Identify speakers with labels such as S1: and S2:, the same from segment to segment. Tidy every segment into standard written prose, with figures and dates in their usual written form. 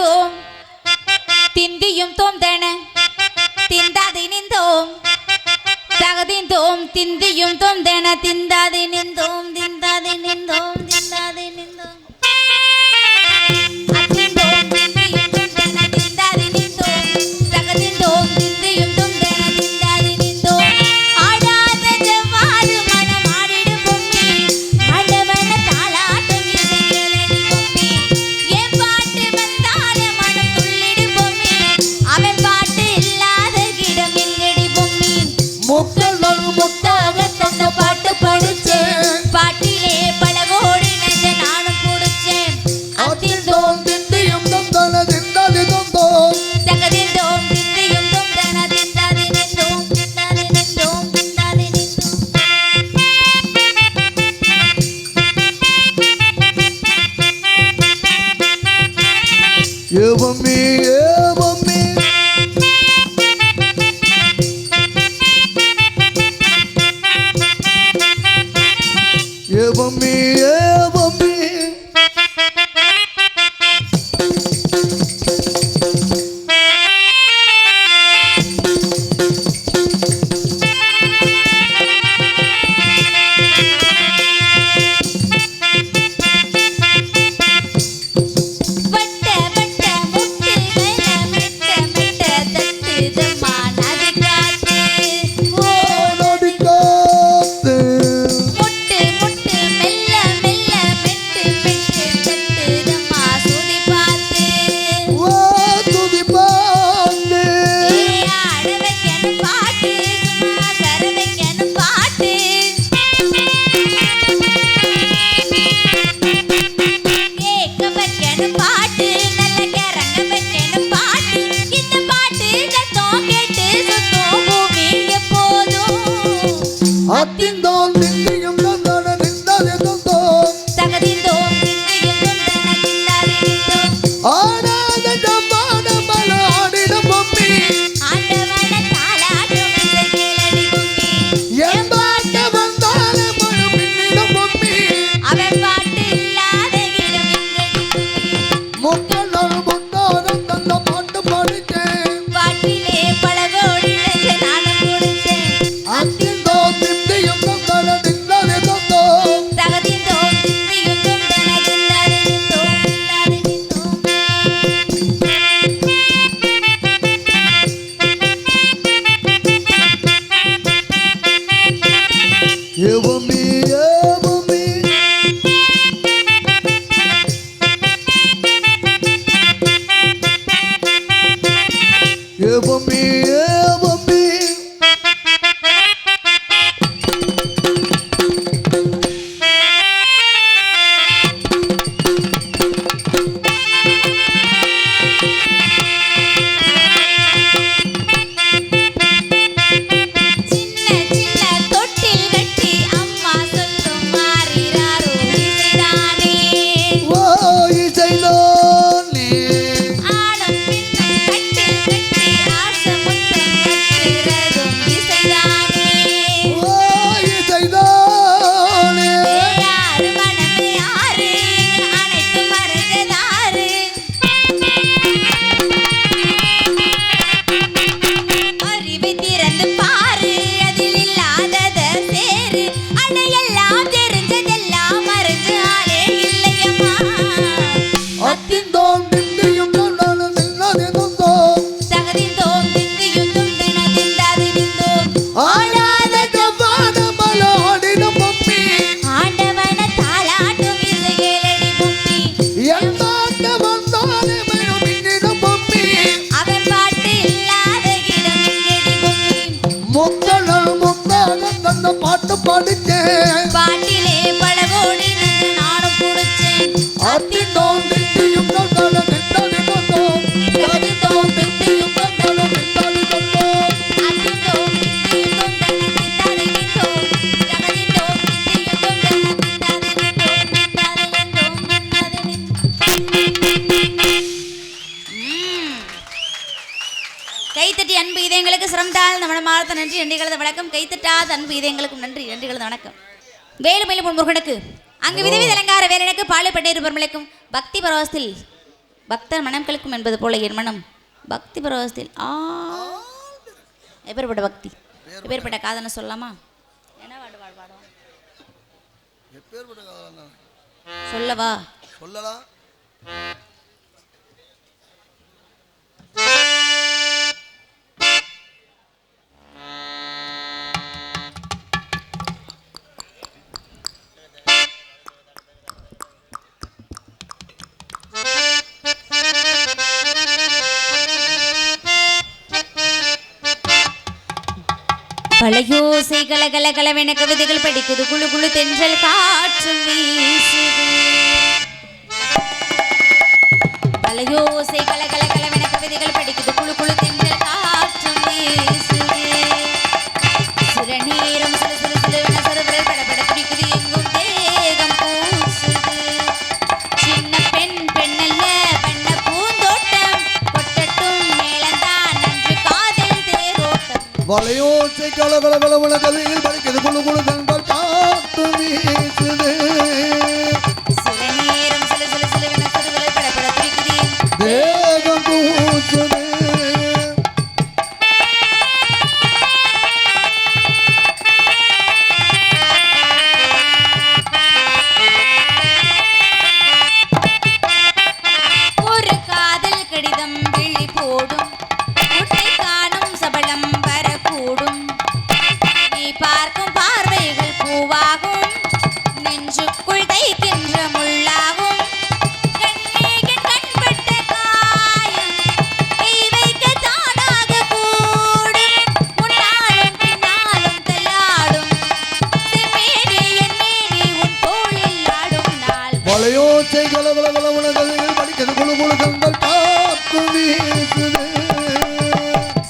S1: தோம் திந்தியும் தோம் தன திந்தாதி நிந்தோம் தகதிந்தோம் திந்தியும் தோம் தன திந்தாதி நிந்தோம் திந்தாதி நிந்தோம் திந்தாதி நிந்தோம் அத்திந்தோம் திந்தியும் தோம் தன திந்தாதி நிந்தோம் தகதிந்தோம் திந்தியும் தோம் தன திந்தாதி நிந்தோம் ஆடாத ஜவ்வாது மனம் ஆடிடும் பொம்மி ஆண்டவன தாளாட்டும் இசை கேளடி பொம்மி என் பாட்டு வந்தால மனம் துள்ளிடும் பொம்மி அவன் பாட்டு இல்லாத கிடம் எங்கடி பொம்மி
S2: முக்கள் முத்தாக தந்த பாட்டு படிச்சேன்
S1: பாட்டிலே பல கோடி நெஞ்ச நானும் குடிச்சேன்
S2: அத்திந்தோம் திந்தியும் தந்தன திந்தாதி தந்தோம்
S1: தகதிந்தோம் திந்தியும் தோம் தன திந்தாதி நிந்தோம் திந்தாதி நிந்தோம் திந்தாதி நிந்தோம்
S2: ஏவம்மி ஏவம்மி ஏவம்மி ஏவம்மி
S1: வட்ட வட்ட முட்டுகள மெட்ட மெட்ட தட்டுதம்மா நதி காத்து ஓ
S2: நடிக்காத்து
S1: முட்டு முட்டு மெல்ல மெல்ல மெட்டு மெட்டு தட்டுதம்மா சுதி பார்த்து
S2: ஓ துதி பாண்டு
S1: ஆட வைக்கணும் பாட்டு சும்மா கர வைக்கணும் பாட்டு கேட்க வைக்கணும் பாட்டு நல்ல கிறங்க வைக்கணும் பாட்டு இந்த பாட்டு சத்தம் கேட்டு சுத்தம் பூமி எப்போதும்
S2: அத்திந்தோம் திந்தியும் தந்தன திந்தாதி தந்தோம்
S1: தகதிந்தோம் திந்தியும் தந்தன திந்தாதி நிந்தோம்
S2: ஆடாத ஜவ்வாத மல ஆடிடும் பொம்மி
S1: ஆண்டவன தாளாட்டும் இசை கேளடி பொம்மி
S2: என் பாட்டு வந்தால மழை பின்னிடும் பொம்மி
S1: அவன் பாட்டு இல்லாத இடம் எங்கடி பொம்மி
S2: முக்கள் முத்தாக தந்த பாட்டு படிச்சேன்
S1: பாட்டிலே பல கோடி நெஞ்ச நானும் குடிச்சேன்
S2: அத்திந்தோம் திந்தியும் தந்தன திந்தாதி தந்தோம்
S1: தகதிந்தோம் திந்தியும் தோம் தன திந்தாதி நிந்தோம் திந்தாதி நிந்தோம்
S2: ஏவம்மி ஏவம்மி ஏவம்மி ஏவம்மி
S1: சின்ன சின்ன தொட்டில் கட்டி அம்மா சொல்லும் மாறிறாரோ இசைதானே
S2: ஓ இசைதானே
S1: ஆணும் பின்னும் கட்டில் கட்டி ஆசை முத்தம் கட்டுறதும் இசைதானே
S2: ஓ இசைதானே
S1: யாரு மனமே யாரு அனைத்து மறைஞ்சதாரு அறிவை திறந்து பாரு அதில் இல்லாதத சேரு அடையெல்லாம் தெரிஞ்சதெல்லாம் மறைஞ்சு ஆளே இல்லையம்மா
S2: அத்திந்தோம் திந்தியும் தந்தன திந்தாதி தந்தோம்
S1: தகதிந்தோம் திந்தியும் துந்தன திந்தாதி நிந்தோம்
S2: ஆடாத ஜவ்வாத மல ஆடிடும் பொம்மி
S1: ஆண்டவன தாளாட்டும் இசை கேளடி பொம்மி
S2: என் பாட்டு வந்தாலே மழை பின்னிடும் பொம்மி
S1: அவன் பாட்டு இல்லாத இடம் எங்கடி பொம்மி
S2: முக்கள் முத்தாக தந்த பாட்டு படிச்சேன்
S1: பாட்டிலே பல கோடி நெஞ்ச நானும் குடிச்சேன்
S2: அத்திந்தோம் திந்தியும் தந்தன திந்தாதி தந்தோம் அத்திந்தோம் திந்தியும் தந்தன திந்தாதி தந்தோம்
S1: அத்திந்தோம் திந்தியும் துந்தன திந்தாதி நிந்தோம் தகதிந்தோம் திந்தியும் துந்தன திந்தாதி நிந்தோம் திந்தாதி நிந்தோம் திந்தாதி நிந்தோம் கைத்தட்டி அன்பு இதயங்களுக்கு சிரமத்தால் நம்ம மார்த்த நன்றி நன்றிகளது வணக்கம் கைத்தட்டாத அன்பு இதயங்களுக்கும் நன்றி நன்றிகளது வணக்கம் வேலுமயிலும் முருகனுக்கு அங்கு விதவித அலங்கார வேலனுக்கு பாலை பட்டேறு பெருமலைக்கும் பக்தி பரவசத்தில் பக்தர் மனம் கழிக்கும் என்பது போல என் மனம் பக்தி பரவசத்தில் எப்பேற்பட்ட பக்தி எப்பேற்பட்ட காதல்னு சொல்லலாமா? என்ன பாடுவான்
S2: எப்பேற்பட்ட காதல்னா
S1: சொல்லவா?
S2: சொல்லலாம்.
S1: பழையோசை கலகல கலவென கவிதைகள் படிக்குது குழு குழு தென்றல் காற்று வீசுது. பழையோசை கலகல கலவென கவிதைகள் படிக்குது குழு குழு தென்றல் காற்று வீசுது. சில நேரம் சில சில சிலுவென சிறுவிரல் படபட பிடிக்குது எங்கும் தேகம் பூசுது. சின்ன பெண் பெண்ணல்ல பண்ண பூந்தோட்டம் கொட்டட்டும் மேலந்தான் நன்று காதல் தேரோட்டம்.
S2: வளையோசை கலகலகலவன கதையில் படிக்கிறது குழு குழு தென்றல் காற்று வீசுது.
S1: சில நேரம் சில சில சிலுவென சிறுவிரல் படபட பிடிக்குது
S2: தேகம் பூசுது.
S1: ஒரு காதல் கடிதம் விழி போடும் முட்டை காணும் சபலம் வரக்கூடும். நீ பார்க்கும் பார்வைகள் பூவாகும் நெஞ்சுக்குள் தைக்கின்ற முள்ளாகும். கண்ணேகன் கண்பட்ட காயம் கை வைக்க தானாக கூடும். முன்னாலும் பின்னாலும் தள்ளாடும் செம்மேனி என் மேனி உன் தோளில் ஆடும் நாள்.
S2: வளையோசை கலகலகலவன கதையில் படிக்கிறது குழு குழு தென்றல் காற்று வீசுது.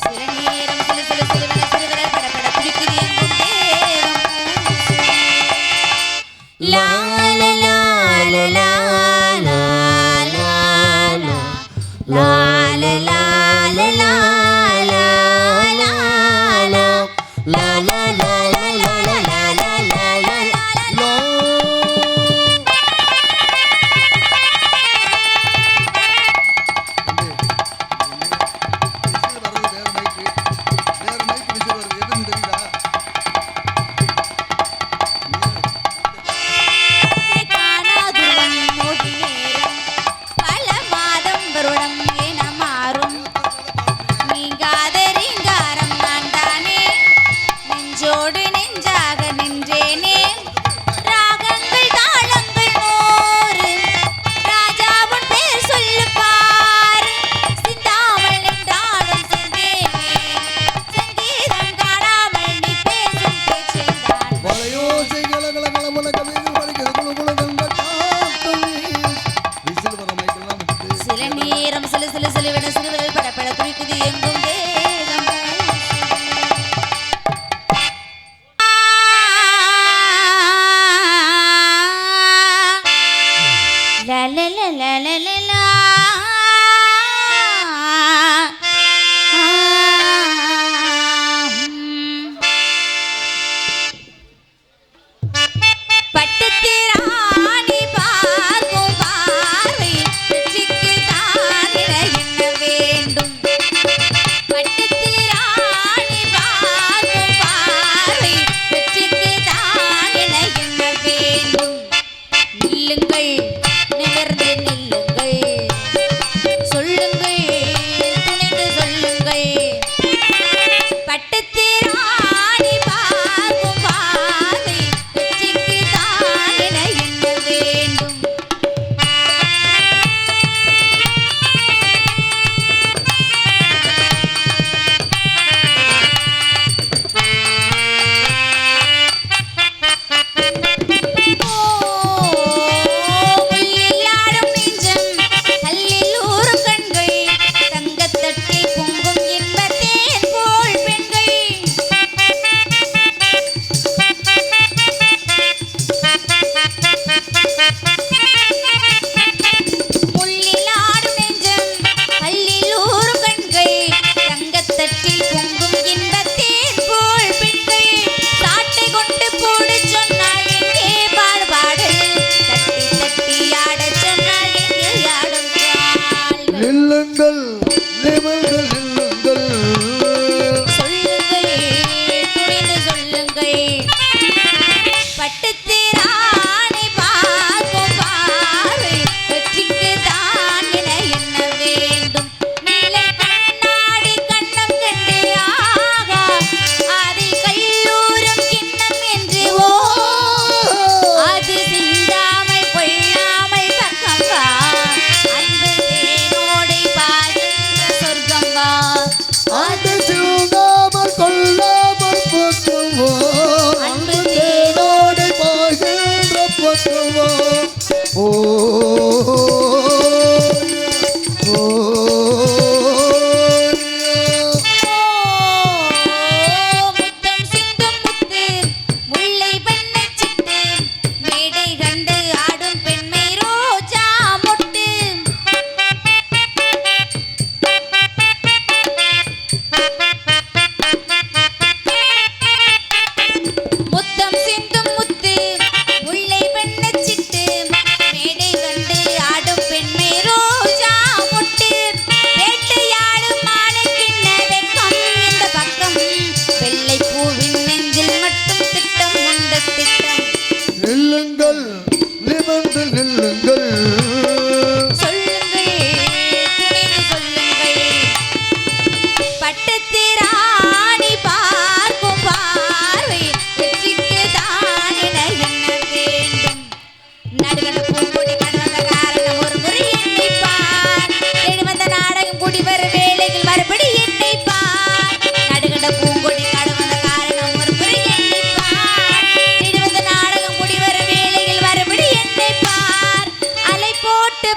S1: சில நேரம் சில சில சிலுவென சிறுவிரல் படபட பிடிக்குது எங்கும் தேகம் பூசுது. லா லா லா லா லா லா லா லா. லா லா லா லா லா லா லா லா. லா லா லா லா லா லா லா லா லா லா லா.
S2: விசில் வர்றது வேற மைக்கு விசில் வருது எதுன்னு தெரியுதா?
S1: காணாதுருவம் மோதி நேரம் பல மாதம் வருடம் என மாறும். நீங்காத ரீங்காரம் நான் தானே நெஞ்சோடு நெஞ்சாக நின்றேனே. ராகங்கள் தாளங்கள் நூறு ராஜாவுன் பேர் சொல்லு பாரு. சிந்தாமல் நின்றாலும் சென்றேனே சங்கீதம் காணாமல் நீ பேசும் பேச்சில்தான்.
S2: வளையோசை கலகலகலவன கதையில் படிக்கிறது குழு குழு தென்றல் காற்று வீசுது. விசில் வர மைக்கெல்லாம் வந்து
S1: சில நேரம் சில சில சிலுவென சிறுவிரல் படபட துடிக்குது எங்கும் தேகம் பூசுது. லா லா லா லா லா லா லா. பட்டுத்திராணி பார்க்கும் பார்வை வெற்றிக்கு தான் என்ன வேண்டும். பட்டுத்திராணி பார்க்கும் பார்வை வெற்றிக்கு தான் என்ன வேண்டும். நில்லுங்கள் நிமிர்ந்து நில்லுங்கள்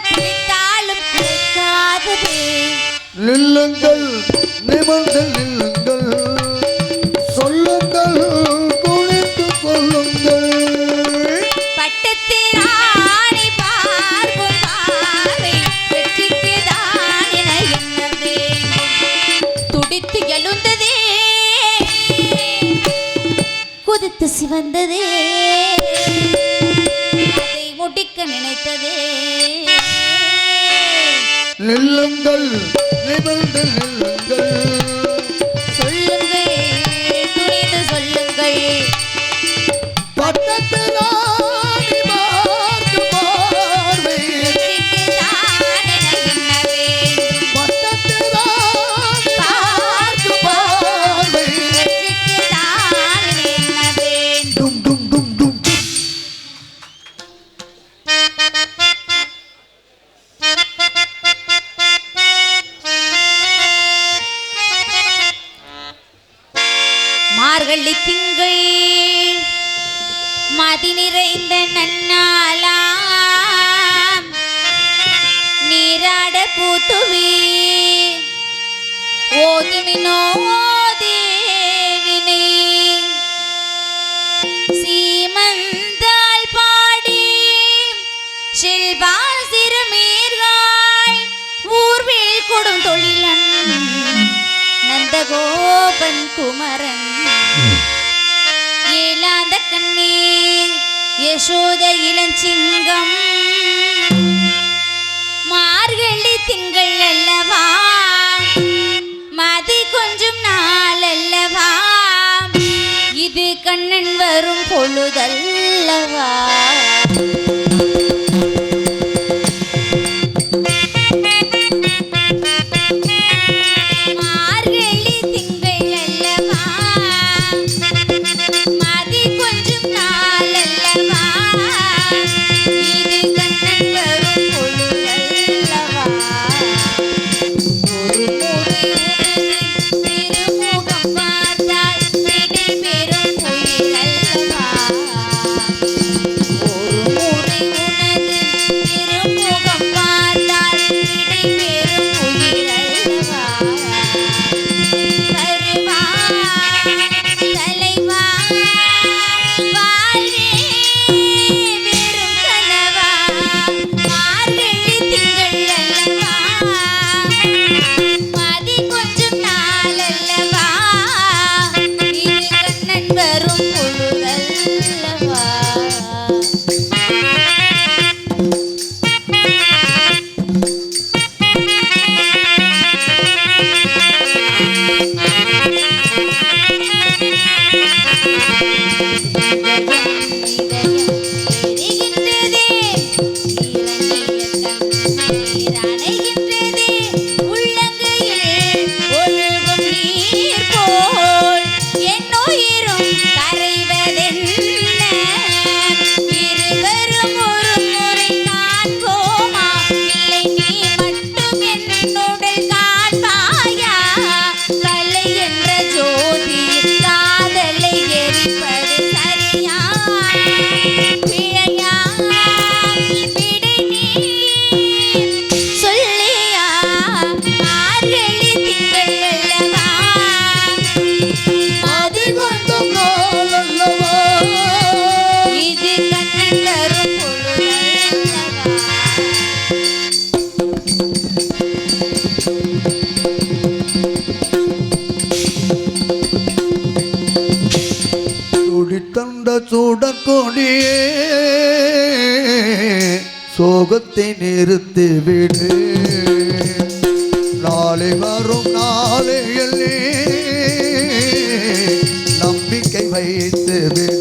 S1: பிடித்தாலும் கிடைக்காததே.
S2: நில்லுங்கள் நிமிர்ந்து நில்லுங்கள், சொல்லுங்கள் குளித்து சொல்லுங்கள்.
S1: பட்டத்து ராணி பார்க்கும் பார்வை வெற்றிக்குதான் என எண்ண வேண்டும். துடித்து எழுந்ததே, குதித்து சிவந்ததே, அதை முடிக்க நினைத்ததே.
S2: நில்லுங்கள் நிமிர்ந்து நில்லுங்கள்,
S1: சொல்லுங்கள் துணிந்து சொல்லுங்கள்.
S2: பட்டத்து ராணி பார்க்கும் பார்வை
S1: வெற்றிக்குதான் என எண்ண வேண்டும்.
S2: பட்டத்து ராணி பார்க்கும் பார்வை
S1: வெற்றிக்குதான் என எண்ண வேண்டும்.
S2: டும் டும் டும் டும்.
S1: மார்கழி திங்கள் மதி நிறைந்த நன்னாளாம், நீராட பூத்துவி ஓதுமினோ தேவினை. சீமந்தால் பாடி செல்வார் சிறுமீர்கள் ஊர்வில் கொடும் தொழிலன் நந்தகோபன் குமரன். ஏலாந்த கண்ணீர் யசோத இளஞ்சிங்கம், மார்கழி திங்கள் அல்லவா, மதி கொஞ்சம் நாள் அல்லவா, இது கண்ணன் வரும் பொழுதல்லவா. மார்கழி திங்கள் அல்லவா, மதி கொஞ்சம் நாள் அல்லவா, இது கண்ணன் வரும் பொழுதல்லவா. ஒரு முறை உனது திருமுகம் பார்த்தால் விடை பெறும் உயிர் அல்லவா. ஒரு முறை உனது திருமுகம் பார்த்தால் விடை பெறும் உயிர் அல்லவா. வருவா தலைவா வாழ்வே வெறும் கனவா, மார்கழி திங்கள் அல்லவா, மதி கொஞ்சம் நாள் அல்லவா, இது கண்ணன் வரும் பொழுதல்லவா.
S2: துடித்தந்த சூடற்கொடியே சோகத்தை நிறுத்திவிடு, நாளை வரும் நாளையில் நம்பிக்கை வைத்து விடு.